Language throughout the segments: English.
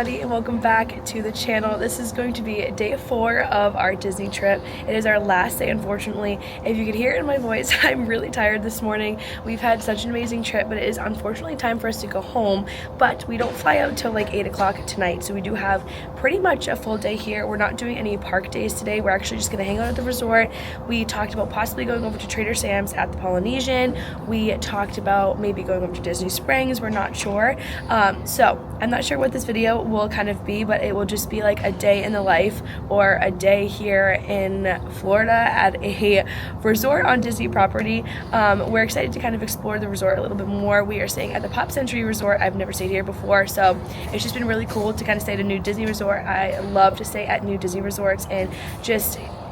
everybody, and welcome back to the channel. This is going to be day 4 of our Disney trip. It is our last day, unfortunately. If you could hear it in my voice, I'm really tired this morning. We've had such an amazing trip, but it is unfortunately time for us to go home. But we don't fly out till like 8 o'clock tonight, so we do have pretty much a full day here. We're not doing any park days today. We're actually just gonna hang out at the resort. We talked about possibly going over to Trader Sam's at the Polynesian. We talked about maybe going over to Disney Springs. We're not sure. So I'm not sure what this video will kind of be, but it will just be like a day in the life or a day here in Florida at a resort on Disney property. We're excited to kind of explore the resort a little bit more. We are staying at the Pop Century Resort. I've never stayed here before, so it's just been really cool to kind of stay at a new Disney resort. I love to stay at new Disney resorts, and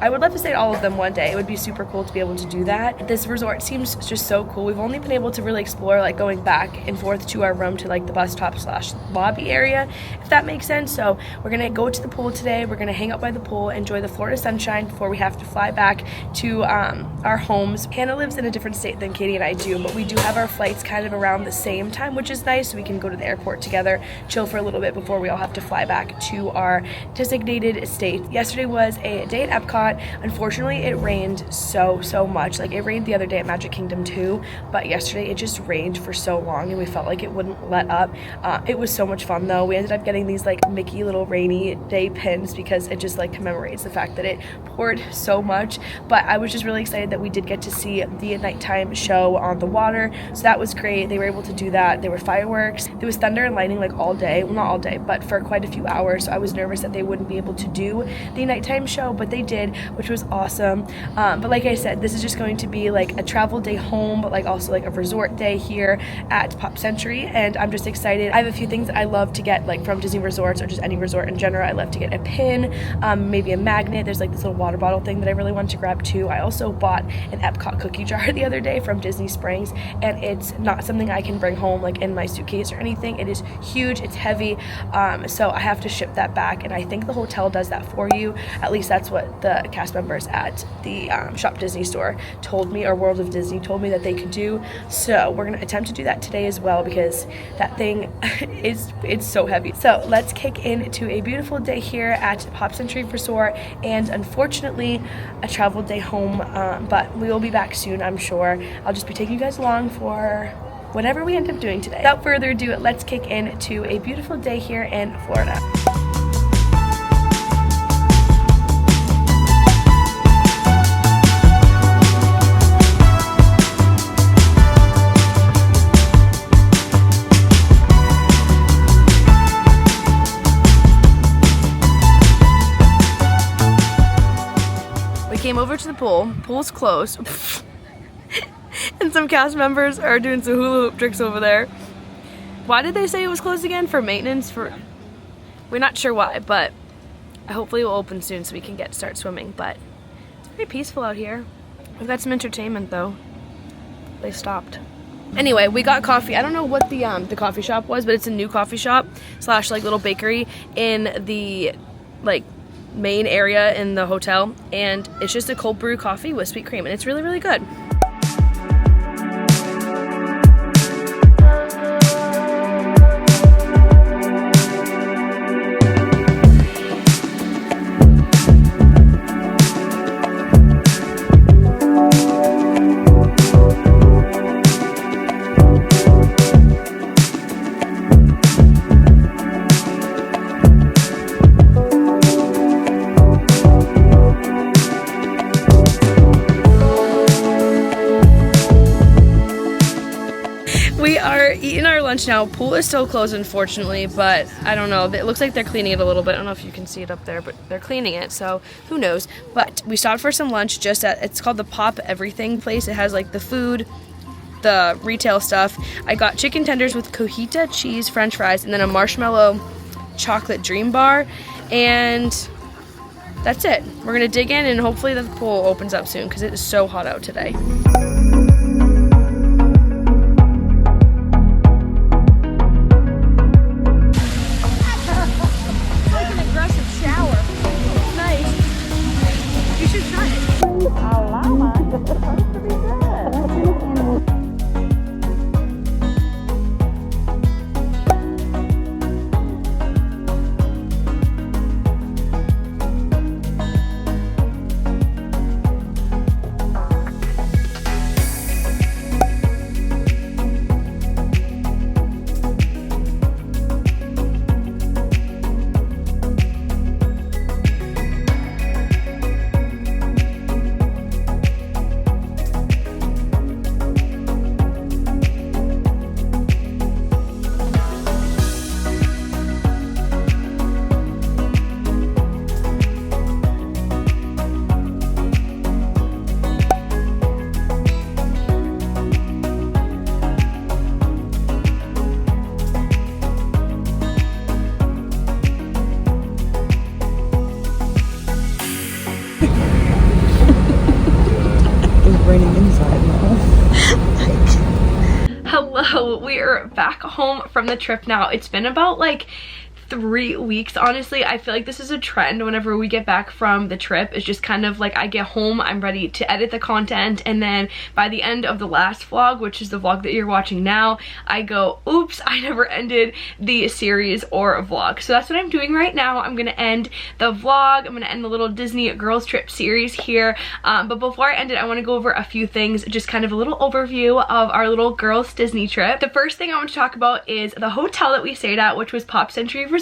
I would love to stay at all of them one day. It would be super cool to be able to do that. This resort seems just so cool. We've only been able to really explore like going back and forth to our room to like the bus stop / lobby area, if that makes sense. So we're gonna go to the pool today. We're gonna hang out by the pool, enjoy the Florida sunshine before we have to fly back to our homes. Hannah lives in a different state than Katie and I do, but we do have our flights kind of around the same time, which is nice. So we can go to the airport together, chill for a little bit before we all have to fly back to our designated state. Yesterday was a day at Epcot. Unfortunately, it rained so much. Like, it rained the other day at Magic Kingdom too, but yesterday it just rained for so long and we felt like it wouldn't let up. It was so much fun though. We ended up getting these like Mickey little rainy day pins because it just like commemorates the fact that it poured so much. But I was just really excited that we did get to see the nighttime show on the water, so that was great. They were able to do that. There were fireworks. There was thunder and lightning like all day. Well, not all day, but for quite a few hours. So I was nervous that they wouldn't be able to do the nighttime show, but they did, which was awesome. But like I said, this is just going to be like a travel day home, but like also like a resort day here at Pop Century, and I'm just excited. I have a few things that I love to get like from Disney resorts or just any resort in general. I love to get a pin, maybe a magnet. There's like this little water bottle thing that I really wanted to grab too. I also bought an Epcot cookie jar the other day from Disney Springs, and it's not something I can bring home like in my suitcase or anything. It is huge, it's heavy, so I have to ship that back, and I think the hotel does that for you. At least that's what the cast members at the Shop Disney store told me, or World of Disney told me that they could do. So we're gonna attempt to do that today as well, because that thing it's so heavy. So let's kick into a beautiful day here at Pop Century Resort, and unfortunately a travel day home, but we will be back soon, I'm sure. I'll just be taking you guys along for whatever we end up doing today. Without further ado, let's kick into a beautiful day here in Florida. Came over to the pool. Pool's closed. And some cast members are doing some hula hoop tricks over there. Why did they say it was closed again? For maintenance? We're not sure why, but hopefully it will open soon so we can start swimming. But it's very peaceful out here. We've got some entertainment though. They stopped. Anyway, we got coffee. I don't know what the coffee shop was, but it's a new coffee shop / like little bakery in the like main area in the hotel, and it's just a cold brew coffee with sweet cream, and it's really good. We are eating our lunch now. Pool is still closed, unfortunately, but I don't know. It looks like they're cleaning it a little bit. I don't know if you can see it up there, but they're cleaning it, so who knows. But we stopped for some lunch just at, it's called the Pop Everything place. It has like the food, the retail stuff. I got chicken tenders with cojita cheese french fries, and then a marshmallow chocolate dream bar, and that's it. We're gonna dig in, and hopefully the pool opens up soon because it is so hot out today. So we are back home from the trip now. It's been about like 3 weeks, honestly. I feel like this is a trend whenever we get back from the trip. It's just kind of like I get home, I'm ready to edit the content, and then by the end of the last vlog, which is the vlog that you're watching now, I go, oops, I never ended the series or a vlog. So that's what I'm doing right now. I'm gonna end the vlog. I'm gonna end the little Disney girls trip series here, but before I end it, I want to go over a few things, just kind of a little overview of our little girls Disney trip. The first thing I want to talk about is the hotel that we stayed at, which was Pop Century Resort.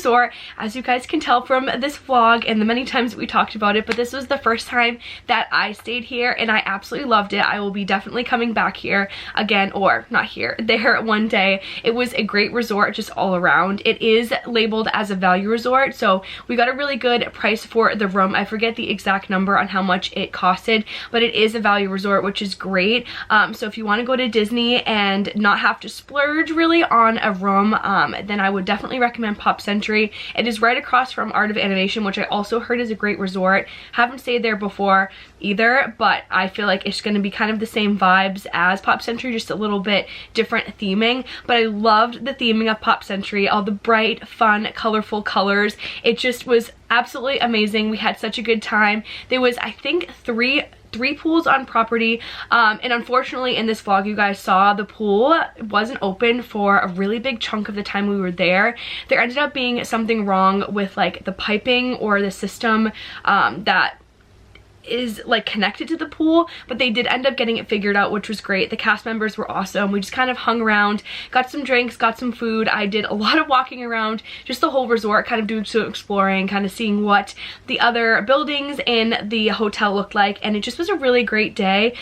As you guys can tell from this vlog and the many times that we talked about it, but this was the first time that I stayed here and I absolutely loved it. I will be definitely coming back here again, or not here, there one day. It was a great resort just all around. It is labeled as a value resort, so we got a really good price for the room. I forget the exact number on how much it costed, but it is a value resort, which is great. So if you want to go to Disney and not have to splurge really on a room, then I would definitely recommend Pop Century. It is right across from Art of Animation, which I also heard is a great resort. Haven't stayed there before either, but I feel like it's going to be kind of the same vibes as Pop Century, just a little bit different theming. But I loved the theming of Pop Century, all the bright, fun, colorful colors. It just was absolutely amazing. We had such a good time. There was, I think, three pools on property, and unfortunately in this vlog you guys saw the pool wasn't open for a really big chunk of the time we were there. There ended up being something wrong with like the piping or the system that is like connected to the pool, but they did end up getting it figured out, which was great. The cast members were awesome. We just kind of hung around, got some drinks, got some food. I did a lot of walking around just the whole resort, kind of doing some exploring, kind of seeing what the other buildings in the hotel looked like, and it just was a really great day.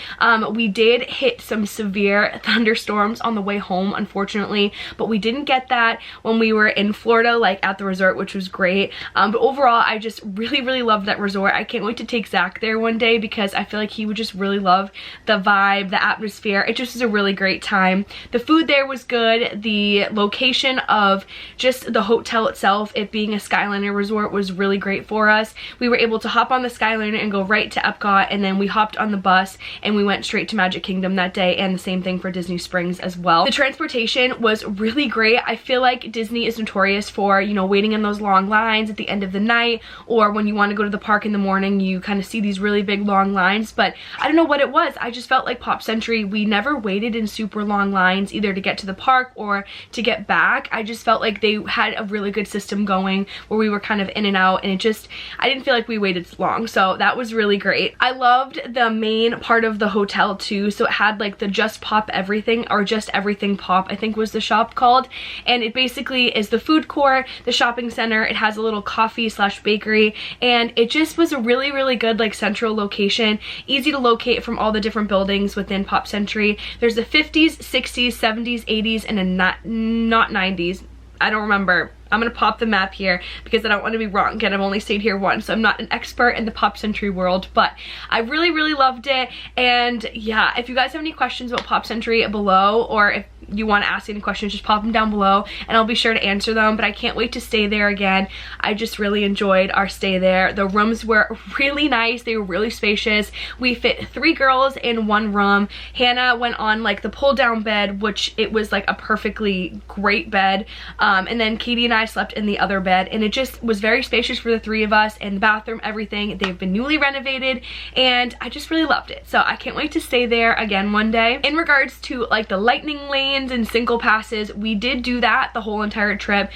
We did hit some severe thunderstorms on the way home, unfortunately, but we didn't get that when we were in Florida, like at the resort, which was great. But overall, I just really loved that resort. I can't wait to take Zach there one day because I feel like he would just really love the vibe, the atmosphere. It just was a really great time. The food there was good. The location of just the hotel itself, it being a Skyliner resort, was really great for us. We were able to hop on the Skyliner and go right to Epcot, and then we hopped on the bus and we went straight to Magic Kingdom that day, and the same thing for Disney Springs as well. The transportation was really great. I feel like Disney is notorious for, you know, waiting in those long lines at the end of the night, or when you want to go to the park in the morning, you kind of see these really big long lines, but I don't know what it was. I just felt like Pop Century, we never waited in super long lines either to get to the park or to get back. I just felt like they had a really good system going where we were kind of in and out, and it just, I didn't feel like we waited long, so that was really great. I loved the main part of the hotel too, so it had like the Just Pop Everything, or Just Everything Pop, I think was the shop called, and it basically is the food court, the shopping center. It has a little coffee slash bakery, and it just was a really good like central location, easy to locate from all the different buildings within Pop Century. There's the 50s, 60s, 70s, 80s, and a not 90s. I don't remember. I'm gonna pop the map here because I don't want to be wrong. Again, I've only stayed here once, so I'm not an expert in the Pop Century world, but I really loved it. And yeah, if you guys have any questions about Pop Century below, or if you want to ask any questions, just pop them down below and I'll be sure to answer them. But I can't wait to stay there again. I just really enjoyed our stay there. The rooms were really nice. They were really spacious. We fit 3 girls in 1 room. Hannah went on like the pull down bed, which it was like a perfectly great bed, and then Katie and I slept in the other bed, and it just was very spacious for the 3 of us, and the bathroom, everything. They've been newly renovated and I just really loved it, so I can't wait to stay there again one day. In regards to like the lightning lanes and single passes, we did do that the whole entire trip.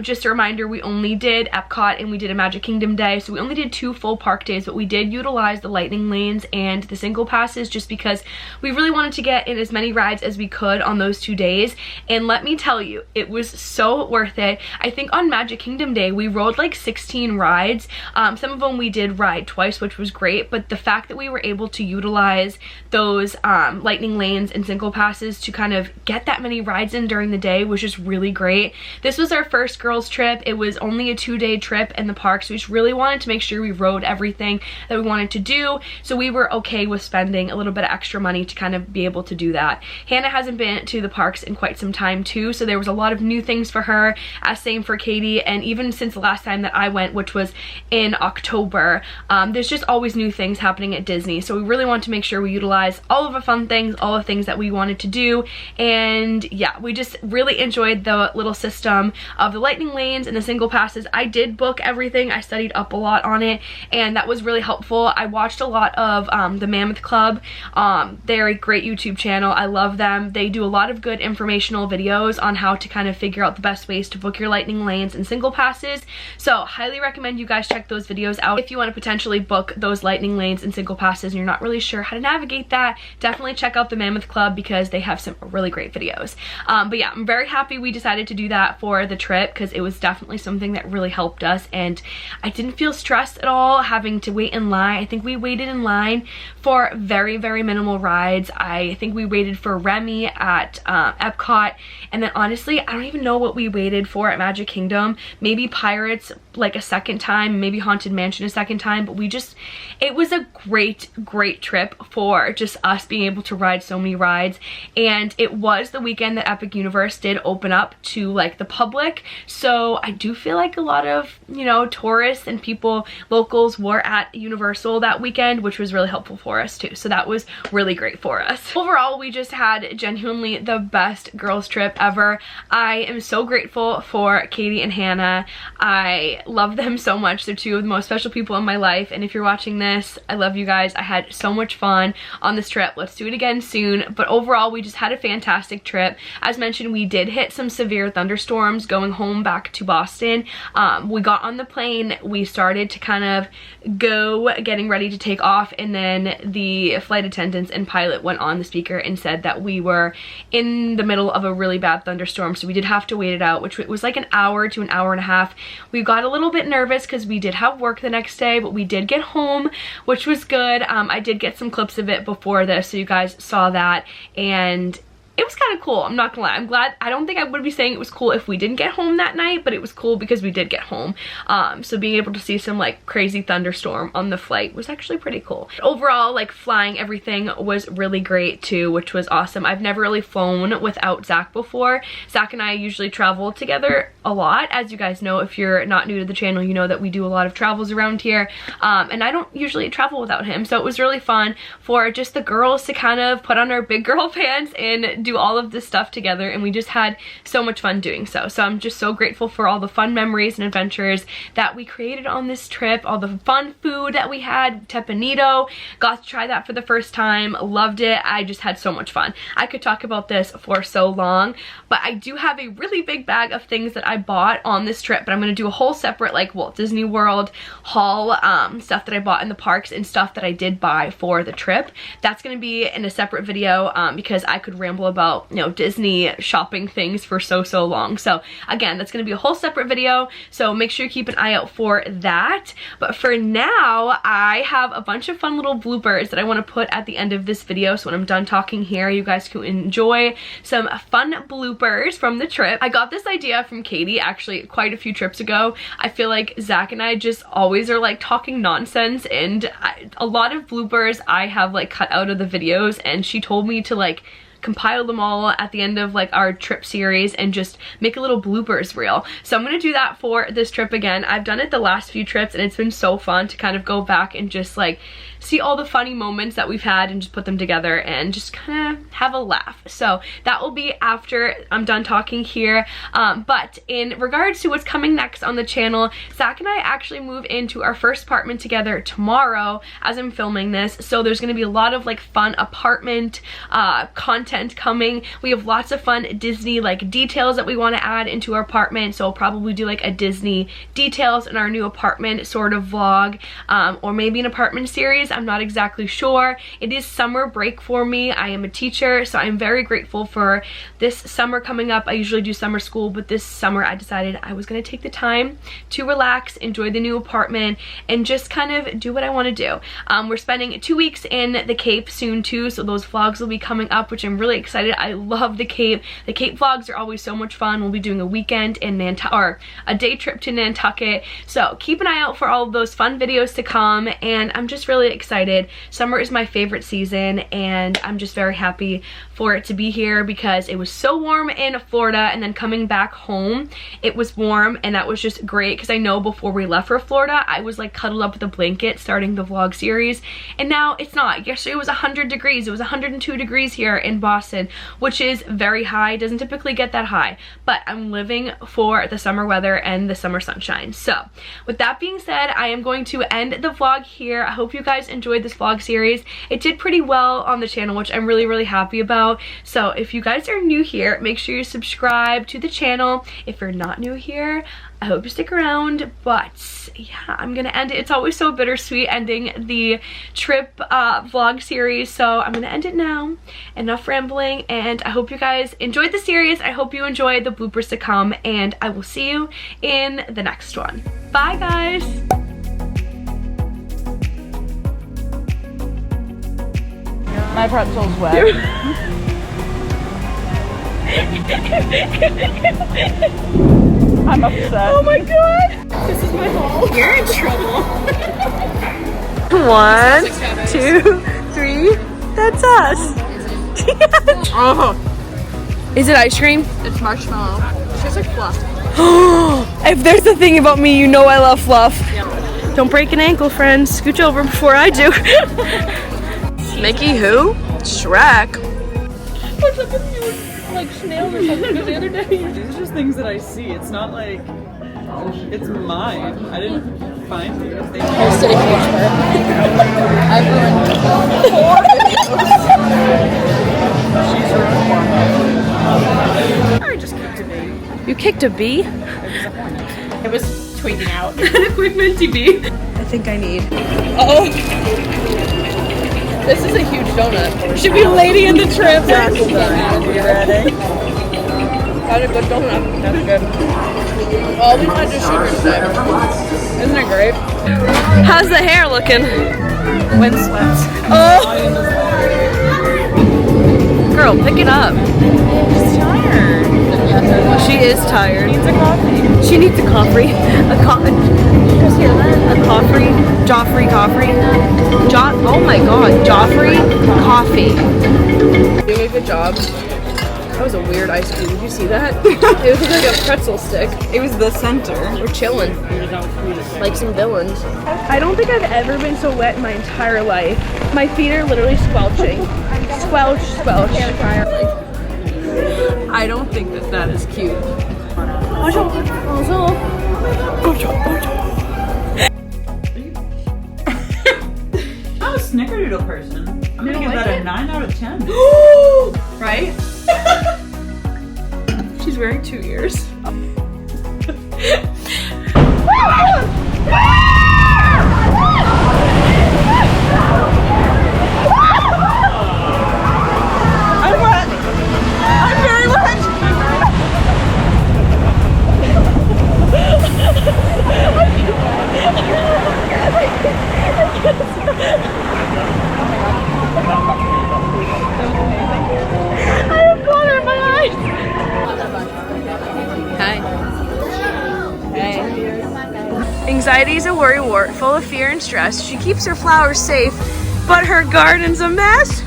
Just a reminder, we only did Epcot and we did a Magic Kingdom day, so we only did 2 full park days, but we did utilize the lightning lanes and the single passes just because we really wanted to get in as many rides as we could on those 2 days. And let me tell you, it was so worth it. I think on Magic Kingdom day we rode like 16 rides. Some of them we did ride twice, which was great, but the fact that we were able to utilize those lightning lanes and single passes to kind of get that many rides in during the day was just really great. This was our first girls trip. It was only a 2-day trip in the park, so we just really wanted to make sure we rode everything that we wanted to do, so we were okay with spending a little bit of extra money to kind of be able to do that. Hannah hasn't been to the parks in quite some time too, so there was a lot of new things for her, as same for Katie, and even since the last time that I went, which was in October, there's just always new things happening at Disney, so we really want to make sure we utilize all of the fun things, all the things that we wanted to do. And and yeah, we just really enjoyed the little system of the lightning lanes and the single passes. I did book everything. I studied up a lot on it, and that was really helpful. I watched a lot of the Mammoth Club. They're a great YouTube channel. I love them. They do a lot of good informational videos on how to kind of figure out the best ways to book your lightning lanes and single passes. So highly recommend you guys check those videos out if you want to potentially book those lightning lanes and single passes and you're not really sure how to navigate that. Definitely check out the Mammoth Club because they have some really great videos. But yeah, I'm very happy we decided to do that for the trip because it was definitely something that really helped us, and I didn't feel stressed at all having to wait in line. I think we waited in line for very, very minimal rides. I think we waited for Remy at Epcot, and then honestly, I don't even know what we waited for at Magic Kingdom. Maybe Pirates like a second time, maybe Haunted Mansion a second time, but it was a great trip for just us being able to ride so many rides. And it was the weekend that Epic Universe did open up to like the public, so I do feel like a lot of, you know, tourists and people, locals, were at Universal that weekend, which was really helpful for us too. So that was really great for us. Overall, we just had genuinely the best girls trip ever. I am so grateful for Katie and Hannah. I love them so much. They're two of the most special people in my life, and if you're watching this, I love you guys. I had so much fun on this trip. Let's do it again soon. But overall, we just had a fantastic trip. As mentioned, we did hit some severe thunderstorms going home back to Boston. We got on the plane, we started to kind of go getting ready to take off, and then the flight attendants and pilot went on the speaker and said that we were in the middle of a really bad thunderstorm, so we did have to wait it out, which was like an hour to an hour and a half. We got a little bit nervous because we did have work the next day, but we did get home, which was good. I did get some clips of it before this, so you guys saw that, and it was kind of cool. I'm not gonna lie. I'm glad. I don't think I would be saying it was cool if we didn't get home that night, but it was cool because we did get home. So being able to see some like crazy thunderstorm on the flight was actually pretty cool. Overall, like flying everything was really great too, which was awesome. I've never really flown without Zach before. Zach and I usually travel together a lot. As you guys know, if you're not new to the channel, you know that we do a lot of travels around here. And I don't usually travel without him. So it was really fun for just the girls to kind of put on our big girl pants and do all of this stuff together, and we just had so much fun doing so. So I'm just so grateful for all the fun memories and adventures that we created on this trip, all the fun food that we had. Tepanito, got to try that for the first time, loved it. I just had so much fun. I could talk about this for so long, but I do have a really big bag of things that I bought on this trip, but I'm going to do a whole separate like Walt Disney World haul, stuff that I bought in the parks and stuff that I did buy for the trip. That's going to be in a separate video because I could ramble about, you know, Disney shopping things for so long. So again, that's going to be a whole separate video, so make sure you keep an eye out for that. But for now, I have a bunch of fun little bloopers that I want to put at the end of this video, so when I'm done talking here, you guys can enjoy some fun bloopers from the trip. I got this idea from Katie actually quite a few trips ago. I feel like Zach and I just always are like talking nonsense, and a lot of bloopers I have like cut out of the videos, and she told me to like compile them all at the end of like our trip series and just make a little bloopers reel. So I'm gonna do that for this trip again. I've done it the last few trips and it's been so fun to kind of go back and just like see all the funny moments that we've had and just put them together and just kind of have a laugh. So that will be after I'm done talking here. But in regards to what's coming next on the channel, Zach and I actually move into our first apartment together tomorrow as I'm filming this. So there's gonna be a lot of like fun apartment content coming. We have lots of fun Disney like details that we want to add into our apartment. So I'll probably do like a Disney details in our new apartment sort of vlog, or maybe an apartment series. I'm not exactly sure. It is summer break for me. I am a teacher, so I'm very grateful for this summer coming up. I usually do summer school, but this summer I decided I was going to take the time to relax, enjoy the new apartment, and just kind of do what I want to do. We're spending 2 weeks in the Cape soon too, so those vlogs will be coming up, which I'm really excited. I love the Cape. The Cape vlogs are always so much fun. We'll be doing a weekend in Nantucket, or a day trip to Nantucket, so keep an eye out for all of those fun videos to come, and I'm just really excited. Summer is my favorite season, and I'm just very happy for it to be here because it was so warm in Florida, and then coming back home it was warm, and that was just great because I know before we left for Florida I was like cuddled up with a blanket starting the vlog series, and now it's not. Yesterday it was 100 degrees. It was 102 degrees here in Boston, which is very high. It doesn't typically get that high, but I'm living for the summer weather and the summer sunshine. So with that being said, I am going to end the vlog here. I hope you guys enjoyed this vlog series. It did pretty well on the channel, which I'm really happy about. So if you guys are new here, make sure you subscribe to the channel. If you're not new here, I hope you stick around. But yeah, I'm gonna end it. It's always so bittersweet ending the trip vlog series, so I'm gonna end it now. Enough rambling, and I hope you guys enjoyed the series. I hope you enjoyed the bloopers to come, and I will see you in the next one. Bye guys. My pretzel's wet. I'm upset. Oh my god! This is my haul. You're in trouble. 1, 2, 3. That's us. Oh, Is it ice cream? it's marshmallow. It tastes like fluff. If there's a thing about me, you know I love fluff. Don't break an ankle, friends. Scooch over before I do. Mickey who? Shrek. What's up with you? Like snails or something? Because the other day, these are just things that I see. It's not like it's mine. I didn't find these. They You're sitting here. I've ruined 4 videos. She's ruined 4. I just kicked a bee. You kicked a bee? It was tweaking out. A quick minty bee. I think I need. This is a huge donut. Should be lady in the trip. Got Got a good donut. That's good. All we wanted to sugar today. Isn't it great? How's the hair looking? Windswept. Oh! Girl, pick it up. She's tired. She is tired. She needs a coffee. She needs a coffee. Did you guys hear that? A coffee. Joffrey coffee. Oh my god. Joffrey coffee. Doing a good job. That was a weird ice cream. Did you see that? It was like a pretzel stick. It was the center. We're chilling. Like some villains. I don't think I've ever been so wet in my entire life. My feet are literally squelching. Squelch, squelch. I don't think that is cute. I'm a snickerdoodle person. I'm gonna give that a 9 out of 10. Right? She's wearing 2 ears. I'm wet. I'm very wet. I have water in my eyes. Hi. Hey. Anxiety is a worrywart full of fear and stress. She keeps her flowers safe, but her garden's a mess.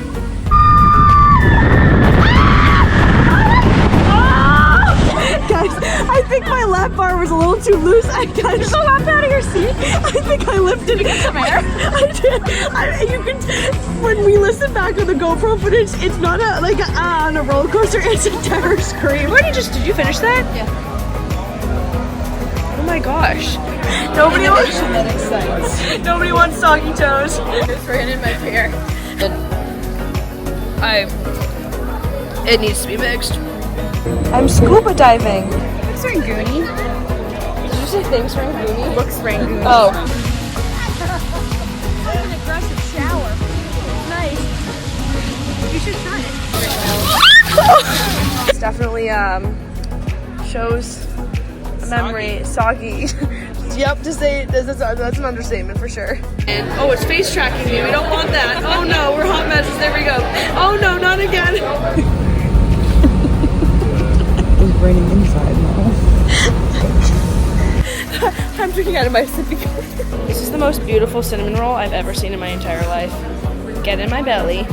Guys, I think my lap bar was a little too loose. I got the lap out of your seat. I think I lifted it. Some air. I did. You can. When we listen back on the GoPro footage, it's not on a roller coaster. It's a terror scream. Did you finish that? Yeah. Oh my gosh. Nobody wants soggy toes. Just ran in my hair. It needs to be mixed. I'm scuba diving. Looks Rangoony. Did you say thanks Rangoony? Looks Rangoony. Oh. An aggressive shower. Nice. You should try it. It's definitely shows a memory. Soggy. Yep, to say that's an understatement for sure. And oh, it's face tracking me. We don't want that. Oh no, we're hot messes. There we go. Oh no, not again. It's raining inside now. time drinking out of my sippy cup. This is the most beautiful cinnamon roll I've ever seen in my entire life. Get in my belly.